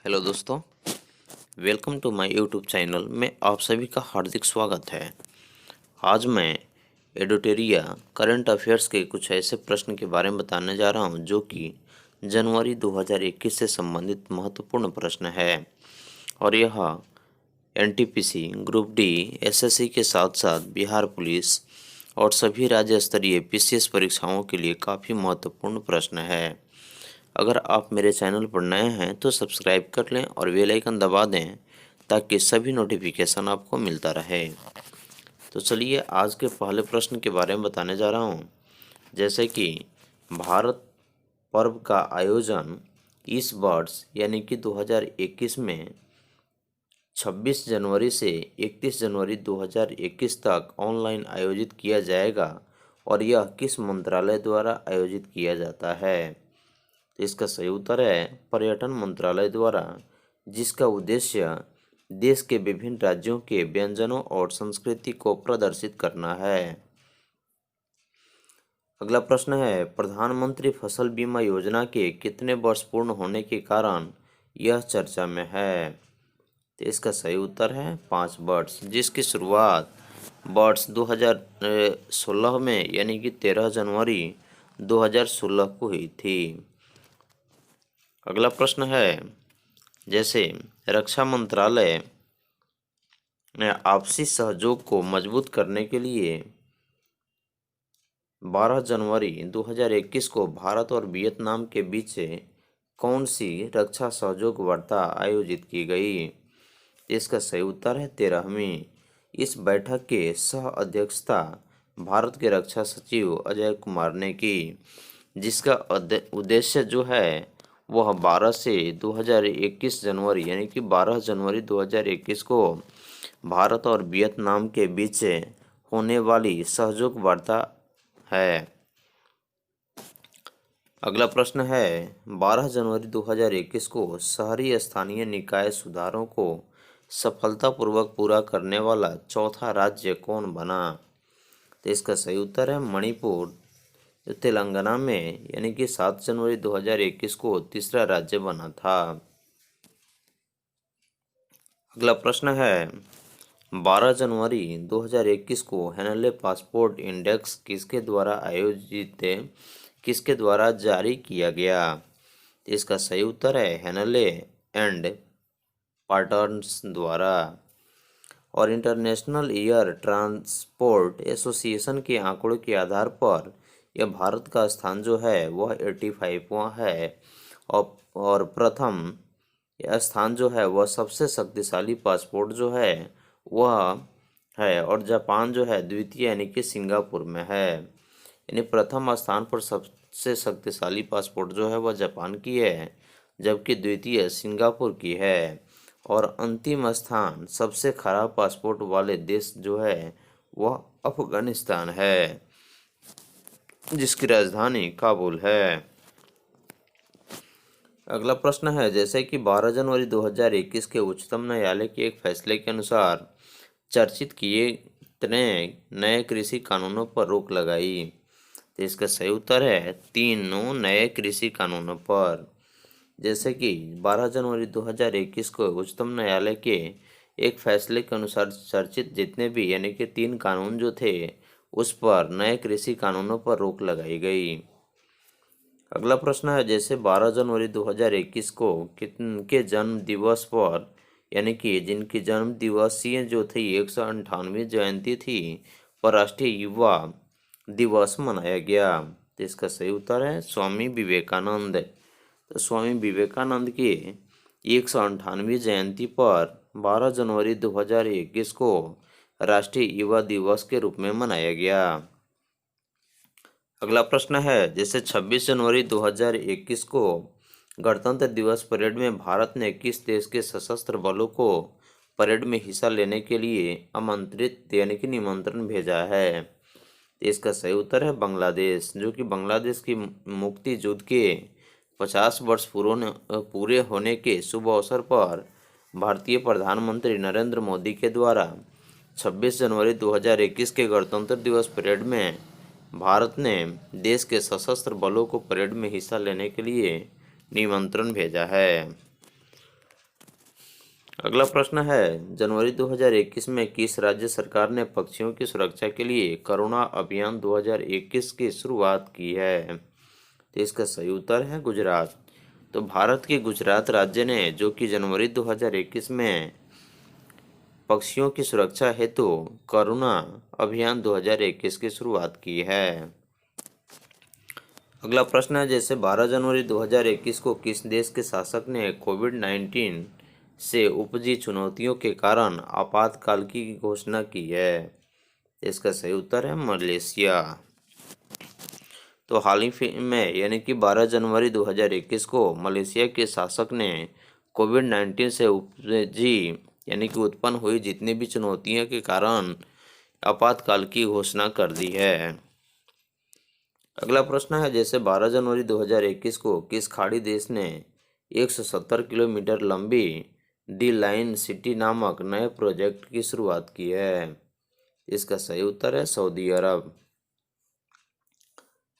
Hello दोस्तों, welcome to my YouTube channel में आप सभी का हार्दिक स्वागत है। आज मैं एडिटोरिया करंट अफेयर्स के कुछ ऐसे प्रश्न के बारे में बताने जा रहा हूं जो कि जनवरी 2021 से संबंधित महत्वपूर्ण प्रश्न है और यह एनटीपीसी, ग्रुप डी, एसएससी के साथ साथ बिहार पुलिस और सभी राज्य स्तरीय पीसीएस परीक्षाओं के लिए काफ़ी महत्वपूर्ण प्रश्न है। अगर आप मेरे चैनल पर नए हैं तो सब्सक्राइब कर लें और बेल आइकन दबा दें ताकि सभी नोटिफिकेशन आपको मिलता रहे। तो चलिए आज के पहले प्रश्न के बारे में बताने जा रहा हूँ। जैसे कि भारत पर्व का आयोजन इस वर्ष यानी कि 2021 में 26 जनवरी से 31 जनवरी 2021 तक ऑनलाइन आयोजित किया जाएगा और यह किस मंत्रालय द्वारा आयोजित किया जाता है? तो इसका सही उत्तर है पर्यटन मंत्रालय द्वारा, जिसका उद्देश्य देश के विभिन्न राज्यों के व्यंजनों और संस्कृति को प्रदर्शित करना है। अगला प्रश्न है प्रधानमंत्री फसल बीमा योजना के कितने वर्ष पूर्ण होने के कारण यह चर्चा में है? तो इसका सही उत्तर है 5 वर्ष, जिसकी शुरुआत वर्ष 2016 में यानी कि 13 जनवरी 2016 को हुई थी। अगला प्रश्न है जैसे रक्षा मंत्रालय ने आपसी सहयोग को मजबूत करने के लिए 12 जनवरी 2021 को भारत और वियतनाम के बीच कौन सी रक्षा सहयोग वार्ता आयोजित की गई? इसका सही उत्तर है 13वीं। इस बैठक के सह अध्यक्षता भारत के रक्षा सचिव अजय कुमार ने की, जिसका उद्देश्य जो है वह 12 से 2021 जनवरी यानी कि 12 जनवरी 2021 को भारत और वियतनाम के बीच होने वाली सहयोग वार्ता है। अगला प्रश्न है 12 जनवरी 2021 को शहरी स्थानीय निकाय सुधारों को सफलतापूर्वक पूरा करने वाला चौथा राज्य कौन बना? तो इसका सही उत्तर है मणिपुर, जो तेलंगाना में यानी कि 7 जनवरी 2021 को तीसरा राज्य बना था। अगला प्रश्न है 12 जनवरी 2021 को हेनले पासपोर्ट इंडेक्स किसके द्वारा जारी किया गया? इसका सही उत्तर है हेनले एंड पार्टनर्स द्वारा। और इंटरनेशनल एयर ट्रांसपोर्ट एसोसिएशन के आंकड़ों के आधार पर यह भारत का स्थान जो है वह 85वां है और प्रथम यह स्थान जो है वह सबसे शक्तिशाली पासपोर्ट जो है वह है और जापान जो है द्वितीय यानी कि सिंगापुर में है। यानी प्रथम स्थान पर सबसे शक्तिशाली पासपोर्ट जो है वह जापान की है, जबकि द्वितीय सिंगापुर की है और अंतिम स्थान सबसे खराब पासपोर्ट वाले देश जो है वह अफगानिस्तान है, जिसकी राजधानी काबुल है। अगला प्रश्न है जैसे कि 12 जनवरी 2021 के उच्चतम न्यायालय के एक फैसले के अनुसार चर्चित किए नए कृषि कानूनों पर रोक लगाई। तो इसका सही उत्तर है 3 नए कृषि कानूनों पर। जैसे कि 12 जनवरी 2021 को उच्चतम न्यायालय के एक फैसले के अनुसार चर्चित जितने भी यानी कि 3 कानून जो थे उस पर नए कृषि कानूनों पर रोक लगाई गई। अगला प्रश्न है जैसे 12 जनवरी 2021 को किनके जन्म दिवस पर यानी कि जिनकी जन्म दिवसीय जो थी 198वीं जयंती थी पर राष्ट्रीय युवा दिवस मनाया गया? तो इसका सही उत्तर है स्वामी विवेकानंद। तो स्वामी विवेकानंद की 198वीं जयंती पर 12 जनवरी 2021 को राष्ट्रीय युवा दिवस के रूप में मनाया गया। अगला प्रश्न है जैसे 26 जनवरी 2021 को गणतंत्र दिवस परेड में भारत ने किस देश के सशस्त्र बलों को परेड में हिस्सा लेने के लिए आमंत्रित यानी कि निमंत्रण भेजा है? इसका सही उत्तर है बांग्लादेश, जो कि बांग्लादेश की मुक्ति युद्ध के 50 वर्ष पूरे होने के शुभ अवसर पर भारतीय प्रधानमंत्री नरेंद्र मोदी के द्वारा 26 जनवरी 2021 के गणतंत्र दिवस परेड में भारत ने देश के सशस्त्र बलों को परेड में हिस्सा लेने के लिए निमंत्रण भेजा है। अगला प्रश्न है, जनवरी 2021 में किस राज्य सरकार ने पक्षियों की सुरक्षा के लिए करुणा अभियान 2021 की शुरुआत की है? तो इसका सही उत्तर है गुजरात। तो भारत के गुजरात राज्य ने जो कि जनवरी 2021 में पक्षियों की सुरक्षा हेतु करुणा अभियान 2021 की शुरुआत की है। अगला प्रश्न है, जैसे 12 जनवरी 2021 को किस देश के शासक ने कोविड-19 से उपजी चुनौतियों के कारण आपातकाल की घोषणा की है? इसका सही उत्तर है मलेशिया। तो हाल ही में यानी कि 12 जनवरी 2021 को मलेशिया के शासक ने कोविड-19 से उपजी यानी कि उत्पन्न हुई जितनी भी चुनौतियों के कारण आपातकाल की घोषणा कर दी है। अगला प्रश्न है, जैसे 12 जनवरी 2021 को किस खाड़ी देश ने 170 किलोमीटर लंबी दी लाइन सिटी नामक नए प्रोजेक्ट की शुरुआत की है? इसका सही उत्तर है सऊदी अरब।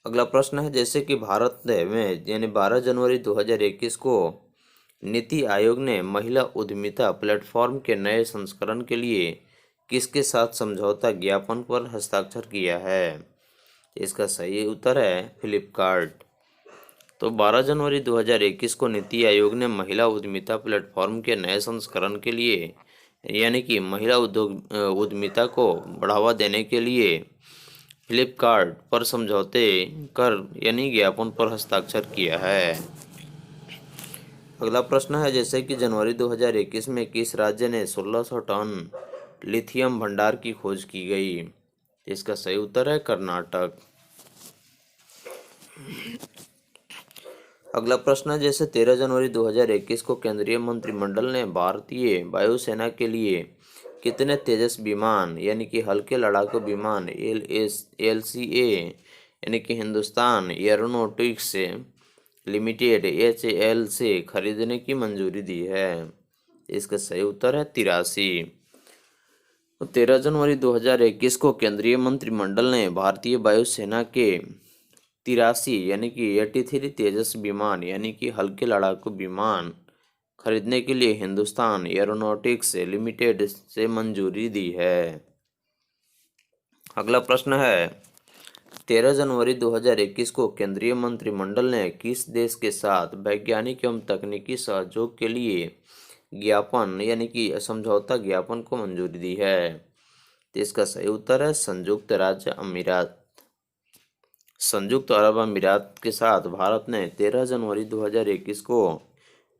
अगला प्रश्न है, जैसे कि भारत में यानी 12 जनवरी 2021 को नीति आयोग ने महिला उद्यमिता प्लेटफॉर्म के नए संस्करण के लिए किसके साथ समझौता ज्ञापन पर हस्ताक्षर किया है? इसका सही उत्तर है फ्लिपकार्ट। तो 12 जनवरी 2021 को नीति आयोग ने महिला उद्यमिता प्लेटफॉर्म के नए संस्करण के लिए यानी कि महिला उद्यमिता को बढ़ावा देने के लिए फ्लिपकार्ट पर समझौते कर यानी ज्ञापन पर हस्ताक्षर किया है। अगला प्रश्न है, जैसे कि जनवरी 2021 में किस राज्य ने 1600 टन लिथियम भंडार की खोज की गई? इसका सही उत्तर है कर्नाटक। अगला प्रश्न है, जैसे 13 जनवरी 2021 को केंद्रीय मंत्रिमंडल ने भारतीय वायुसेना के लिए कितने तेजस विमान यानी कि हल्के लड़ाकू विमान LCA यानी कि हिंदुस्तान एरोनॉटिक्स लिमिटेड HAL से खरीदने की मंजूरी दी है? इसका सही उत्तर है 83। 13 जनवरी 2021 को केंद्रीय मंत्रिमंडल ने भारतीय वायुसेना के 83 यानी कि 83 तेजस विमान यानी कि हल्के लड़ाकू विमान खरीदने के लिए हिंदुस्तान एरोनॉटिक्स लिमिटेड से मंजूरी दी है। अगला प्रश्न है, 13 जनवरी 2021 को केंद्रीय मंत्रिमंडल ने किस देश के साथ वैज्ञानिक एवं तकनीकी सहयोग के लिए ज्ञापन यानी कि समझौता ज्ञापन को मंजूरी दी है? तो इसका सही उत्तर है संयुक्त राज्य अमीरात। संयुक्त अरब अमीरात के साथ भारत ने 13 जनवरी 2021 को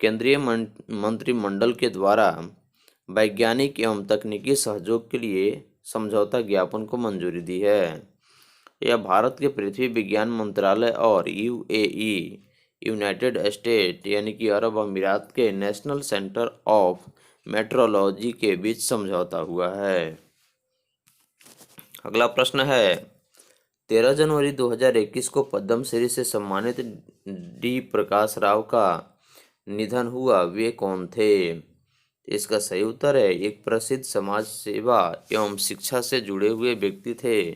केंद्रीय मंत्रिमंडल के द्वारा वैज्ञानिक एवं तकनीकी सहयोग के लिए समझौता ज्ञापन को मंजूरी दी है। यह भारत के पृथ्वी विज्ञान मंत्रालय और UAE यूनाइटेड स्टेट यानी कि अरब अमीरात के नेशनल सेंटर ऑफ मेट्रोलॉजी के बीच समझौता हुआ है। अगला प्रश्न है, 13 जनवरी 2021 को पद्मश्री से सम्मानित डी प्रकाश राव का निधन हुआ, वे कौन थे? इसका सही उत्तर है एक प्रसिद्ध समाज सेवा एवं शिक्षा से जुड़े हुए व्यक्ति थे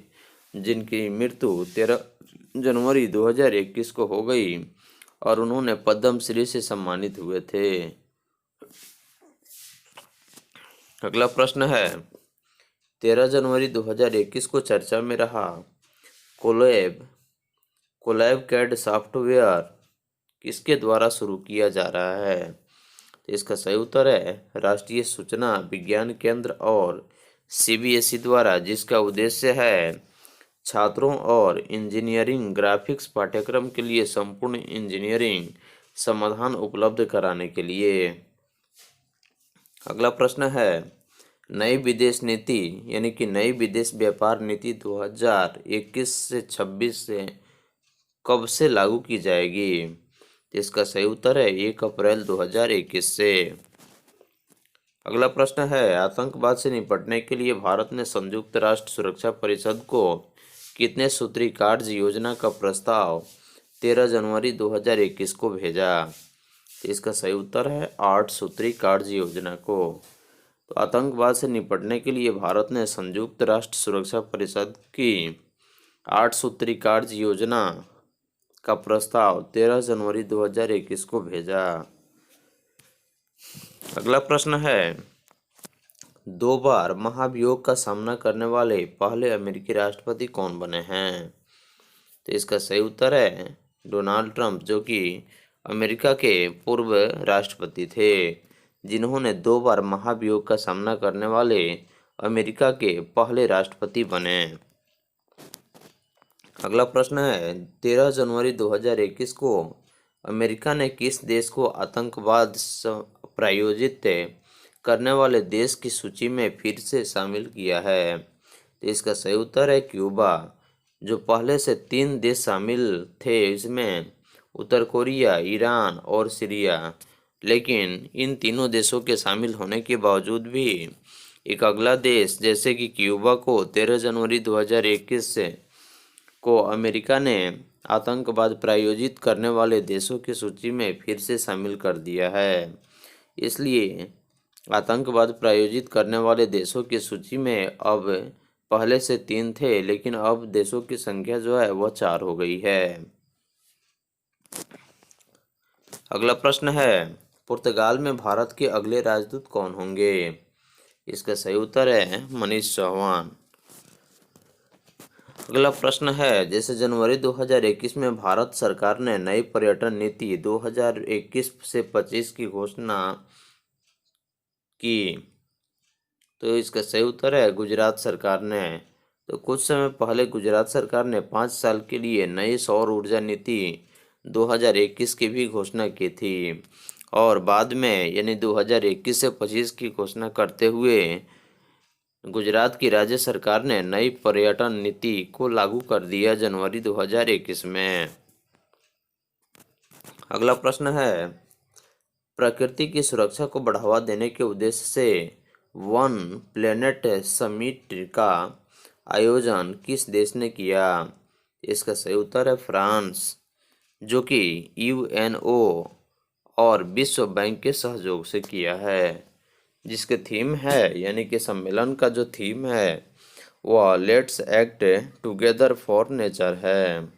जिनकी मृत्यु 13 जनवरी 2021 को हो गई और उन्होंने पद्मश्री से सम्मानित हुए थे। अगला प्रश्न है, 13 जनवरी 2021 को चर्चा में रहा कोलैब कैड सॉफ्टवेयर किसके द्वारा शुरू किया जा रहा है? तो इसका सही उत्तर है राष्ट्रीय सूचना विज्ञान केंद्र और CBSE द्वारा, जिसका उद्देश्य है छात्रों और इंजीनियरिंग ग्राफिक्स पाठ्यक्रम के लिए संपूर्ण इंजीनियरिंग समाधान उपलब्ध कराने के लिए। अगला प्रश्न है, नई विदेश नीति यानी कि नई विदेश व्यापार नीति 2021 से 26 से कब से लागू की जाएगी? इसका सही उत्तर है 1 अप्रैल 2021 से। अगला प्रश्न है, आतंकवाद से निपटने के लिए भारत ने संयुक्त राष्ट्र सुरक्षा परिषद को कितने सूत्री कार्य योजना का प्रस्ताव 13 जनवरी 2021 को भेजा? इसका सही उत्तर है 8 सूत्री कार्य योजना को। तो आतंकवाद से निपटने के लिए भारत ने संयुक्त राष्ट्र सुरक्षा परिषद की 8 सूत्री कार्य योजना का प्रस्ताव 13 जनवरी 2021 को भेजा। अगला प्रश्न है, 2 बार महाभियोग का सामना करने वाले पहले अमेरिकी राष्ट्रपति कौन बने हैं? तो इसका सही उत्तर है डोनाल्ड ट्रंप, जो कि अमेरिका के पूर्व राष्ट्रपति थे, जिन्होंने 2 बार महाभियोग का सामना करने वाले अमेरिका के पहले राष्ट्रपति बने। अगला प्रश्न है, 13 जनवरी 2021 को अमेरिका ने किस देश को आतंकवाद प्रायोजित करने वाले देश की सूची में फिर से शामिल किया है? तो इसका सही उत्तर है क्यूबा, जो पहले से 3 देश शामिल थे, इसमें उत्तर कोरिया, ईरान और सीरिया। लेकिन इन तीनों देशों के शामिल होने के बावजूद भी एक अगला देश जैसे कि क्यूबा को 13 जनवरी 2021 को अमेरिका ने आतंकवाद प्रायोजित करने वाले देशों की सूची में फिर से शामिल कर दिया है। इसलिए आतंकवाद प्रायोजित करने वाले देशों की सूची में अब पहले से 3 थे, लेकिन अब देशों की संख्या जो है वह 4 हो गई है। अगला प्रश्न है, पुर्तगाल में भारत के अगले राजदूत कौन होंगे? इसका सही उत्तर है मनीष चौहान। अगला प्रश्न है, जैसे जनवरी 2021 में भारत सरकार ने नई पर्यटन नीति 2021 से 25 की घोषणा की, तो इसका सही उत्तर है गुजरात सरकार ने। तो कुछ समय पहले गुजरात सरकार ने 5 साल के लिए नई सौर ऊर्जा नीति 2021 की भी घोषणा की थी, और बाद में यानी 2021 से 25 की घोषणा करते हुए गुजरात की राज्य सरकार ने नई पर्यटन नीति को लागू कर दिया जनवरी 2021 में। अगला प्रश्न है, प्रकृति की सुरक्षा को बढ़ावा देने के उद्देश्य से वन प्लेनेट समिट का आयोजन किस देश ने किया? इसका सही उत्तर है फ्रांस, जो कि यूएनओ और विश्व बैंक के सहयोग से किया है, जिसके थीम है यानी कि सम्मेलन का जो थीम है वह let's act together for nature है।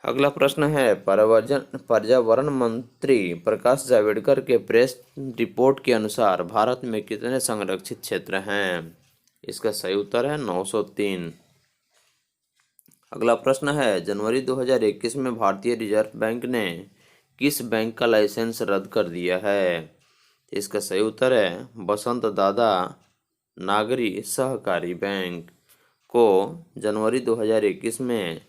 अगला प्रश्न है, पर्यावरण मंत्री प्रकाश जावड़ेकर के प्रेस रिपोर्ट के अनुसार भारत में कितने संरक्षित क्षेत्र हैं? इसका सही उत्तर है 903। अगला प्रश्न है, जनवरी 2021 में भारतीय रिजर्व बैंक ने किस बैंक का लाइसेंस रद्द कर दिया है? इसका सही उत्तर है बसंत दादा नागरी सहकारी बैंक को जनवरी 2021 में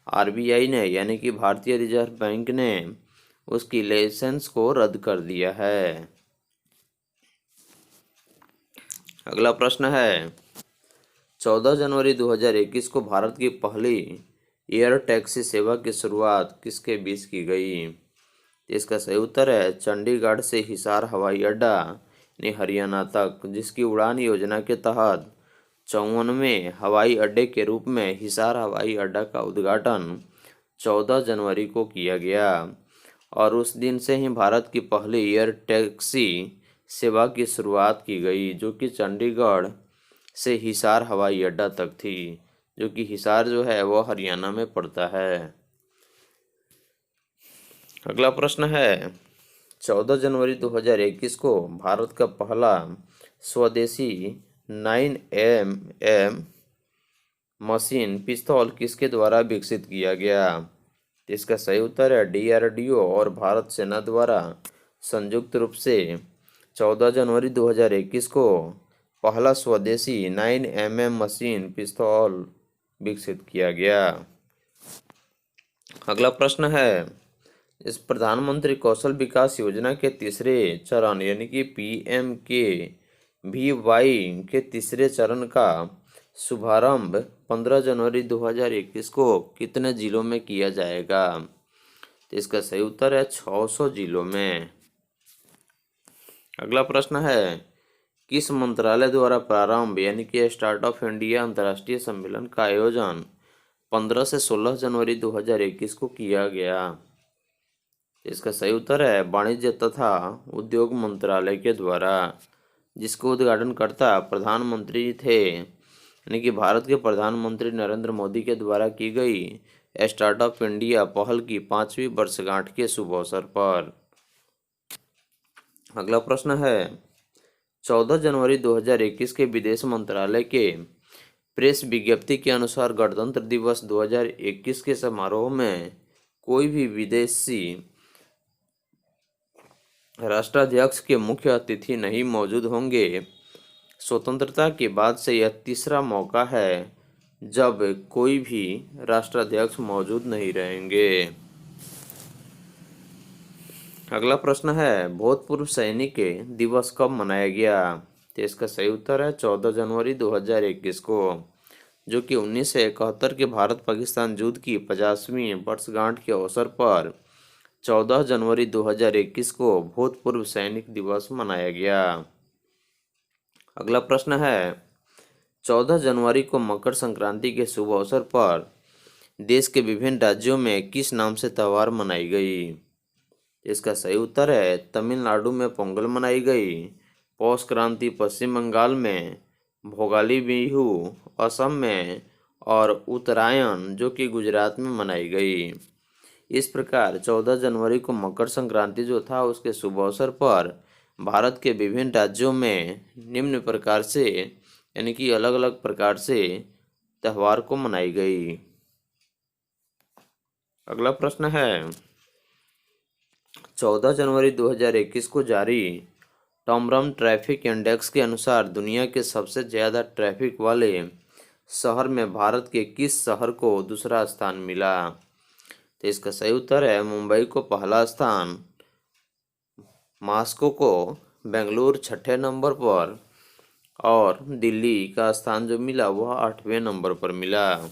आरबीआई ने यानी कि भारतीय रिजर्व बैंक ने उसकी लाइसेंस को रद्द कर दिया है। अगला प्रश्न है, 14 जनवरी 2021 को भारत की पहली एयर टैक्सी सेवा की शुरुआत किसके बीच की गई? इसका सही उत्तर है चंडीगढ़ से हिसार हवाई अड्डा यानी हरियाणा तक, जिसकी उड़ान योजना के तहत 54वें हवाई अड्डे के रूप में हिसार हवाई अड्डा का उद्घाटन 14 जनवरी को किया गया, और उस दिन से ही भारत की पहली एयर टैक्सी सेवा की शुरुआत की गई, जो कि चंडीगढ़ से हिसार हवाई अड्डा तक थी, जो कि हिसार जो है वह हरियाणा में पड़ता है। अगला प्रश्न है, 14 जनवरी 2021 को भारत का पहला स्वदेशी 9mm मशीन पिस्तौल किसके द्वारा विकसित किया गया? इसका सही उत्तर है डीआरडीओ और भारत सेना द्वारा संयुक्त रूप से 14 जनवरी 2021 को पहला स्वदेशी 9mm मशीन पिस्तौल विकसित किया गया। अगला प्रश्न है, इस प्रधानमंत्री कौशल विकास योजना के तीसरे चरण यानी कि PMKVY के तीसरे चरण का शुभारंभ 15 जनवरी 2021 को कितने जिलों में किया जाएगा? तो इसका सही उत्तर है 600 जिलों में। अगला प्रश्न है, किस मंत्रालय द्वारा प्रारंभ यानी कि स्टार्टअप इंडिया अंतर्राष्ट्रीय सम्मेलन का आयोजन 15 से 16 जनवरी 2021 को किया गया? इसका सही उत्तर है वाणिज्य तथा उद्योग मंत्रालय के द्वारा, जिसको उद्घाटनकर्ता प्रधानमंत्री थे यानी कि भारत के प्रधानमंत्री नरेंद्र मोदी के द्वारा की गई स्टार्टअप इंडिया पहल की 5वीं वर्षगांठ के शुभ अवसर पर। अगला प्रश्न है 14 जनवरी 2021 के विदेश मंत्रालय के प्रेस विज्ञप्ति के अनुसार गणतंत्र दिवस 2021 के समारोह में कोई भी विदेशी राष्ट्राध्यक्ष के मुख्य अतिथि नहीं मौजूद होंगे। स्वतंत्रता के बाद से यह तीसरा मौका है जब कोई भी राष्ट्राध्यक्ष मौजूद नहीं रहेंगे। अगला प्रश्न है भूतपूर्व सैनिक दिवस कब मनाया गया। तो इसका सही उत्तर है 14 जनवरी 2021 को, जो कि 1971 के भारत पाकिस्तान युद्ध की 50वीं वर्षगांठ के अवसर पर 14 जनवरी 2021 को भूतपूर्व सैनिक दिवस मनाया गया। अगला प्रश्न है 14 जनवरी को मकर संक्रांति के शुभ अवसर पर देश के विभिन्न राज्यों में किस नाम से त्यौहार मनाई गई। इसका सही उत्तर है तमिलनाडु में पोंगल मनाई गई, पौष क्रांति पश्चिम बंगाल में, भोगाली बिहू असम में और उत्तरायण जो कि गुजरात में मनाई गई। इस प्रकार 14 जनवरी को मकर संक्रांति जो था उसके शुभ अवसर पर भारत के विभिन्न राज्यों में निम्न प्रकार से यानी कि अलग अलग प्रकार से त्यौहार को मनाई गई। अगला प्रश्न है 14 जनवरी 2021 को जारी टॉमरम ट्रैफिक इंडेक्स के अनुसार दुनिया के सबसे ज़्यादा ट्रैफिक वाले शहर में भारत के किस शहर को दूसरा स्थान मिला। तो इसका सही उत्तर है मुंबई को पहला स्थान, मॉस्को को बेंगलुरु छठे नंबर पर और दिल्ली का स्थान जो मिला वह 8वें नंबर पर मिला।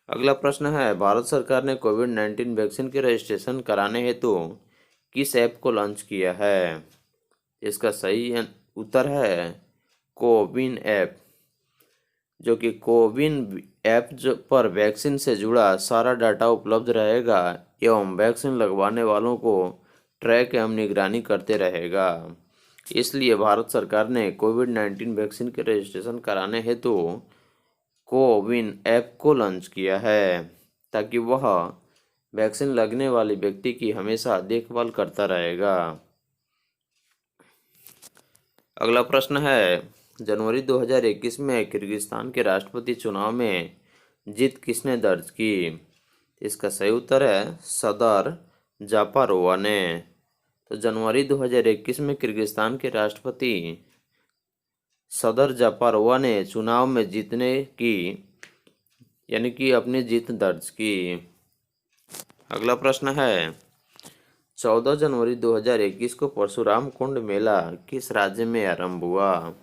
अगला प्रश्न है भारत सरकार ने कोविड-19 वैक्सीन के रजिस्ट्रेशन कराने हेतु किस ऐप को लॉन्च किया है। इसका सही उत्तर है कोविन ऐप, जो कि कोविन ऐप पर वैक्सीन से जुड़ा सारा डाटा उपलब्ध रहेगा एवं वैक्सीन लगवाने वालों को ट्रैक एवं निगरानी करते रहेगा। इसलिए भारत सरकार ने कोविड-19 वैक्सीन के रजिस्ट्रेशन कराने हेतु कोविन ऐप को लॉन्च किया है ताकि वह वैक्सीन लगने वाले व्यक्ति की हमेशा देखभाल करता रहेगा। अगला प्रश्न है जनवरी 2021 में किर्गिस्तान के राष्ट्रपति चुनाव में जीत किसने दर्ज की। इसका सही उत्तर है सदर जापारोवा ने। तो जनवरी 2021 में किर्गिस्तान के राष्ट्रपति सदर जापारोवा ने चुनाव में जीतने की यानी कि अपनी जीत दर्ज की। अगला प्रश्न है 14 जनवरी 2021 को परशुराम कुंड मेला किस राज्य में आरंभ हुआ।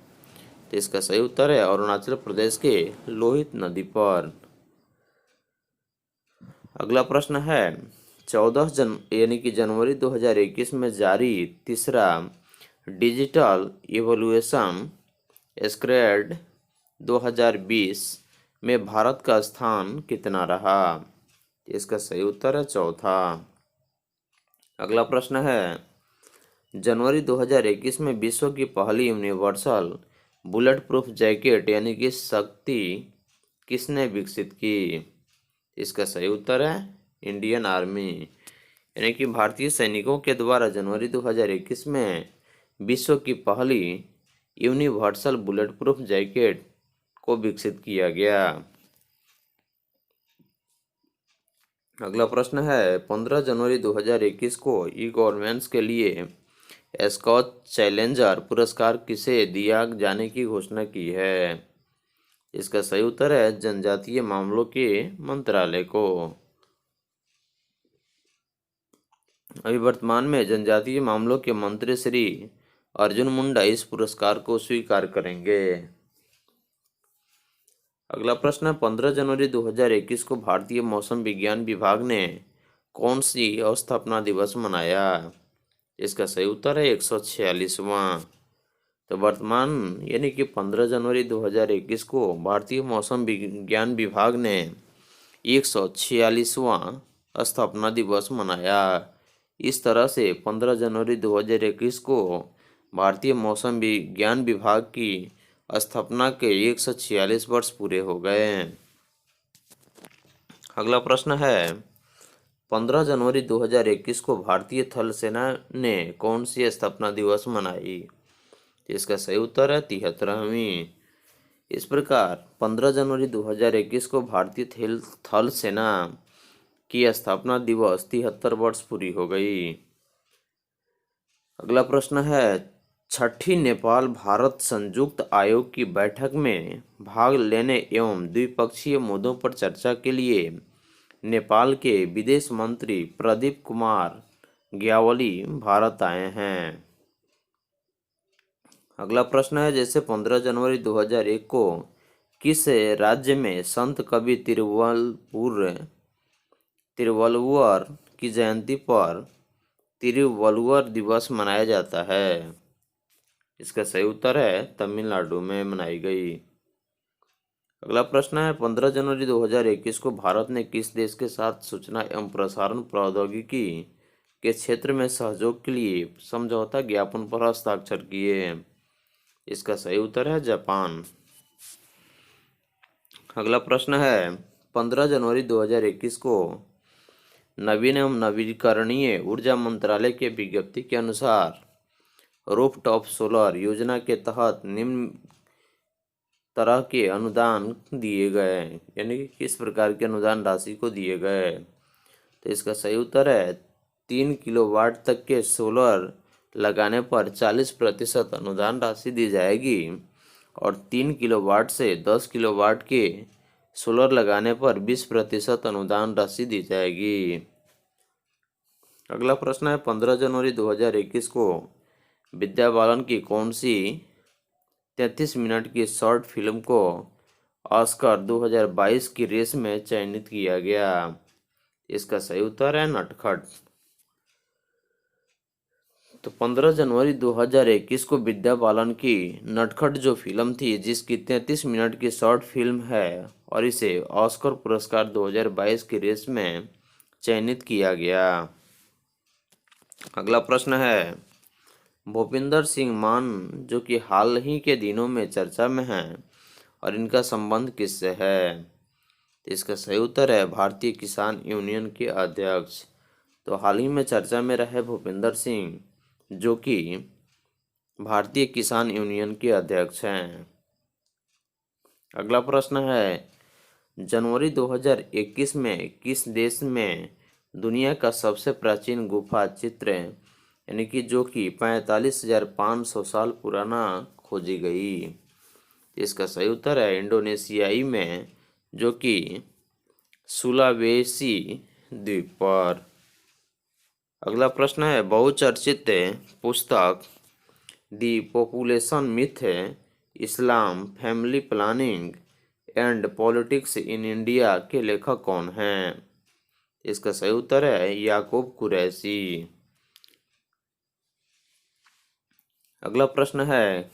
तो इसका सही उत्तर है अरुणाचल प्रदेश के लोहित नदी पर। अगला प्रश्न है 14 यानी कि जनवरी 2021 में जारी तीसरा डिजिटल इवोल्यूशन स्क्रेड 2020 में भारत का स्थान कितना रहा। इसका सही उत्तर है चौथा। अगला प्रश्न है जनवरी 2021 में विश्व की पहली यूनिवर्सल बुलेट प्रूफ जैकेट यानी कि शक्ति किसने विकसित की। इसका सही उत्तर है इंडियन आर्मी, यानी कि भारतीय सैनिकों के द्वारा जनवरी 2021 में विश्व की पहली यूनिवर्सल बुलेट प्रूफ जैकेट को विकसित किया गया। अगला प्रश्न है 15 जनवरी 2021 को ई गवर्नेंस के लिए स्कॉच चैलेंजर पुरस्कार किसे दिया जाने की घोषणा की है। इसका सही उत्तर है जनजातीय मामलों के मंत्रालय को। अभी वर्तमान में जनजातीय मामलों के मंत्री श्री अर्जुन मुंडा इस पुरस्कार को स्वीकार करेंगे। अगला प्रश्न 15 जनवरी 2021 को भारतीय मौसम विज्ञान विभाग ने कौन सी स्थापना दिवस मनाया। इसका सही उत्तर है 146वां। तो वर्तमान यानी कि 15 जनवरी 2021 को भारतीय मौसम विज्ञान विभाग ने 146वां स्थापना दिवस मनाया। इस तरह से 15 जनवरी 2021 को भारतीय मौसम विज्ञान विभाग की स्थापना के 146 वर्ष पूरे हो गए। अगला प्रश्न है 15 जनवरी 2021 को भारतीय थल सेना ने कौन सी स्थापना दिवस मनाई? इसका सही उत्तर है 73वीं। इस प्रकार 15 जनवरी 2021 को भारतीय थल सेना की स्थापना दिवस 73 वर्ष पूरी हो गई। अगला प्रश्न है, छठी नेपाल भारत संयुक्त आयोग की बैठक में भाग लेने एवं द्विपक्षीय मुद्दों पर चर्चा के लिए नेपाल के विदेश मंत्री प्रदीप कुमार ग्यावाली भारत आए हैं। अगला प्रश्न है, जैसे 15 जनवरी 2001 को किस राज्य में संत कवि तिरुवल्लुवर की जयंती पर तिरुवल्लुवर दिवस मनाया जाता है? इसका सही उत्तर है तमिलनाडु में मनाई गई। अगला प्रश्न है, 15 जनवरी 2021 को भारत ने किस देश के साथ सूचना एवं प्रसारण प्रौद्योगिकी के क्षेत्र में सहयोग के लिए समझौता ज्ञापन पर हस्ताक्षर किए? इसका सही उत्तर है जापान। अगला प्रश्न है, 15 जनवरी 2021 को नवीन एवं नवीकरणीय ऊर्जा मंत्रालय के विज्ञप्ति के अनुसार रूफटॉप सोलर योजना के तहत निम्न तरह के अनुदान दिए गए, यानी कि किस प्रकार के अनुदान राशि को दिए गए? तो इसका सही उत्तर है 3 किलोवाट तक के सोलर लगाने पर 40% अनुदान राशि दी जाएगी और 3 किलोवाट से 10 किलोवाट के सोलर लगाने पर 20% अनुदान राशि दी जाएगी। अगला प्रश्न है, 15 जनवरी 2021 को विद्या बालन की कौन सी 33 मिनट की शॉर्ट फिल्म को ऑस्कर 2022 की रेस में चयनित किया गया? इसका सही उत्तर है नटखट। तो 15 जनवरी 2021 को विद्या बालन की नटखट जो फिल्म थी, जिसकी 33 मिनट की शॉर्ट फिल्म है, और इसे ऑस्कर पुरस्कार 2022 की रेस में चयनित किया गया। अगला प्रश्न है, भूपिंदर सिंह मान जो कि हाल ही के दिनों में चर्चा में हैं और इनका संबंध किससे है? इसका सही उत्तर है भारतीय किसान यूनियन के अध्यक्ष। तो हाल ही में चर्चा में रहे भूपिंदर सिंह जो कि भारतीय किसान यूनियन के अध्यक्ष हैं। अगला प्रश्न है, जनवरी 2021 में किस देश में दुनिया का सबसे प्राचीन गुफा चित्र, यानी कि जो कि 45,500 साल पुराना, खोजी गई? इसका सही उत्तर है इंडोनेशियाई में, जो कि सुलावेसी द्वीप पर। अगला प्रश्न है, बहुचर्चित पुस्तक the population myth Islam family planning and politics in India के लेखक कौन हैं? इसका सही उत्तर है याकूब कुरैशी। अगला प्रश्न है,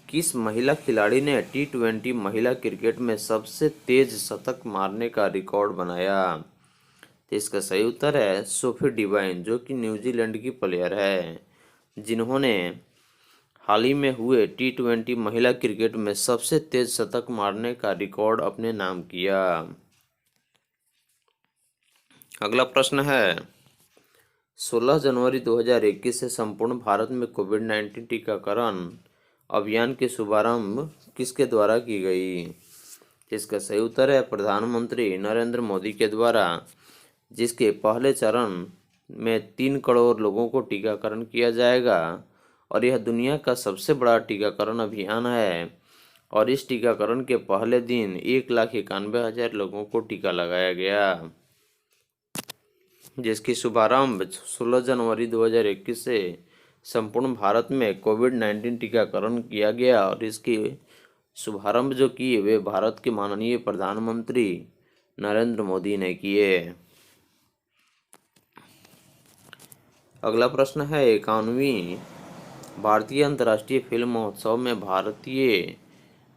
किस महिला खिलाड़ी ने T20 महिला क्रिकेट में सबसे तेज शतक मारने का रिकॉर्ड बनाया? तो इसका सही उत्तर है सोफी डिवाइन, जो कि न्यूजीलैंड की प्लेयर है, जिन्होंने हाल ही में हुए T20 महिला क्रिकेट में सबसे तेज शतक मारने का रिकॉर्ड अपने नाम किया। अगला प्रश्न है, 16 जनवरी 2021 से संपूर्ण भारत में कोविड-19 टीकाकरण अभियान की शुभारंभ किसके द्वारा की गई? इसका सही उत्तर है प्रधानमंत्री नरेंद्र मोदी के द्वारा, जिसके पहले चरण में 3 करोड़ लोगों को टीकाकरण किया जाएगा और यह दुनिया का सबसे बड़ा टीकाकरण अभियान है। और इस टीकाकरण के पहले दिन 1,91,000 लोगों को टीका लगाया गया, जिसकी शुभारंभ 16 जनवरी 2021 से संपूर्ण भारत में कोविड-19 टीकाकरण किया गया और इसकी शुभारंभ जो किए वे भारत के माननीय प्रधानमंत्री नरेंद्र मोदी ने किए। अगला प्रश्न है, 51वीं भारतीय अंतर्राष्ट्रीय फिल्म महोत्सव में भारतीय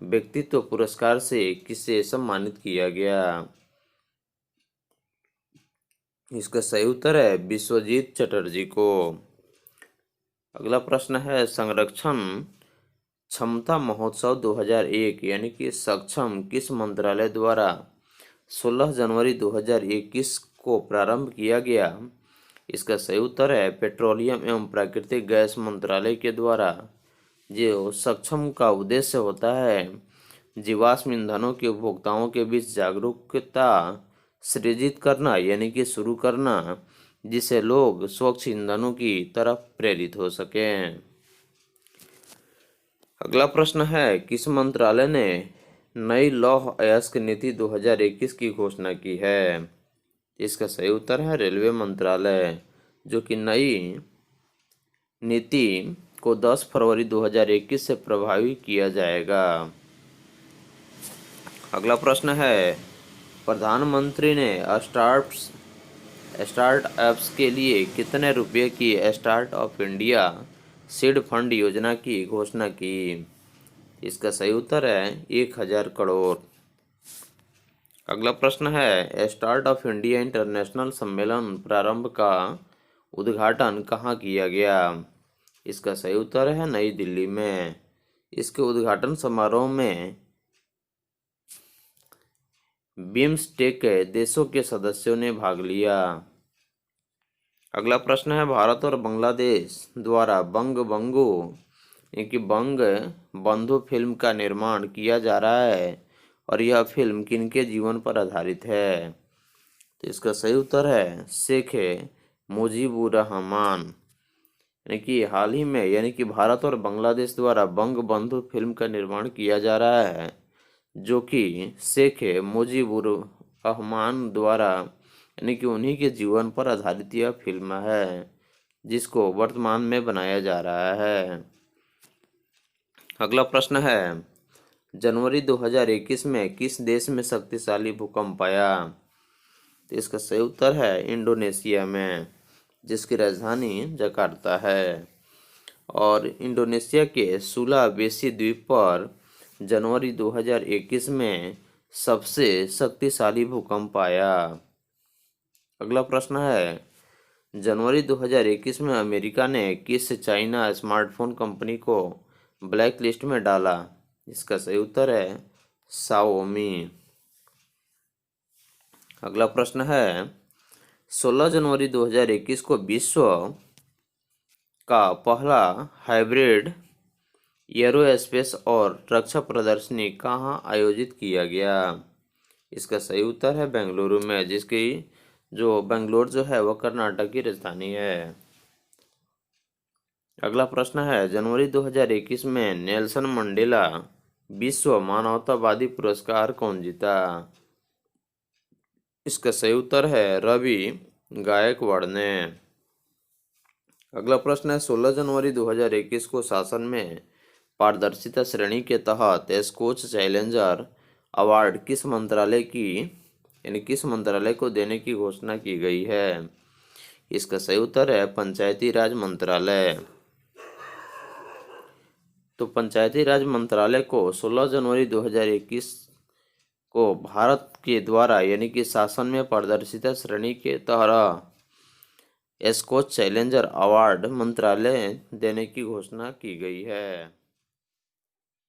व्यक्तित्व पुरस्कार से किसे सम्मानित किया गया? इसका सही उत्तर है विश्वजीत चटर्जी को। अगला प्रश्न है, संरक्षण क्षमता महोत्सव 2001 यानी कि सक्षम किस मंत्रालय द्वारा 16 जनवरी 2021 को प्रारंभ किया गया? इसका सही उत्तर है पेट्रोलियम एवं प्राकृतिक गैस मंत्रालय के द्वारा। जो सक्षम का उद्देश्य होता है जीवाश्म ईंधनों के उपभोक्ताओं के बीच जागरूकता सृजित करना, यानी कि शुरू करना, जिससे लोग स्वच्छ ईंधनों की तरफ प्रेरित हो सकें। अगला प्रश्न है किस मंत्रालय ने नई लौह अयस्क नीति 2021 की घोषणा की है? इसका सही उत्तर है रेलवे मंत्रालय, जो कि नई नीति को 10 फरवरी 2021 से प्रभावी किया जाएगा। अगला प्रश्न है प्रधानमंत्री ने स्टार्टअप्स के लिए कितने रुपए की स्टार्टअप इंडिया सीड फंड योजना की घोषणा की? इसका सही उत्तर है 1000 करोड़। अगला प्रश्न है स्टार्टअप इंडिया इंटरनेशनल सम्मेलन प्रारंभ का उद्घाटन कहाँ किया गया? इसका सही उत्तर है नई दिल्ली में। इसके उद्घाटन समारोह में बिम्स्टेक देशों के सदस्यों ने भाग लिया। अगला प्रश्न है भारत और बांग्लादेश द्वारा बंग बंधु फिल्म का निर्माण किया जा रहा है और यह फिल्म किनके जीवन पर आधारित है? तो इसका सही उत्तर है शेख मुजीबुर रहमान। यानी कि हाल ही में भारत और बांग्लादेश द्वारा बंग बंधु फिल्म का निर्माण किया जा रहा है, जो कि शेख मुजीबुर रहमान द्वारा उन्हीं के जीवन पर आधारित यह फिल्म है, जिसको वर्तमान में बनाया जा रहा है। अगला प्रश्न है जनवरी 2021 में किस देश में शक्तिशाली भूकंप आया? तो इसका सही उत्तर है इंडोनेशिया में, जिसकी राजधानी जकार्ता है। और इंडोनेशिया के सुलावेसी द्वीप पर जनवरी 2021 में सबसे शक्तिशाली भूकंप आया। अगला प्रश्न है जनवरी 2021 में अमेरिका ने किस चाइना स्मार्टफोन कंपनी को ब्लैक लिस्ट में डाला? इसका सही उत्तर है शाओमी। अगला प्रश्न है 16 जनवरी 2021 को विश्व का पहला हाइब्रिड एरोस्पेस और रक्षा प्रदर्शनी कहाँ आयोजित किया गया? इसका सही उत्तर है बेंगलुरु में, जिसकी बेंगलोर है वह कर्नाटक की राजधानी है। अगला प्रश्न है जनवरी 2021 में नेल्सन मंडेला विश्व मानवतावादी पुरस्कार कौन जीता? इसका सही उत्तर है रवि गायकवाड़ ने। अगला प्रश्न है 16 जनवरी 2021 को शासन में पारदर्शिता श्रेणी के तहत स्कोच चैलेंजर अवार्ड किस मंत्रालय को देने की घोषणा की गई है? इसका सही उत्तर है पंचायती राज मंत्रालय। तो पंचायती राज मंत्रालय को 16 जनवरी 2021 को भारत के द्वारा शासन में पारदर्शिता श्रेणी के तहत स्कोच चैलेंजर अवार्ड मंत्रालय देने की घोषणा की गई है।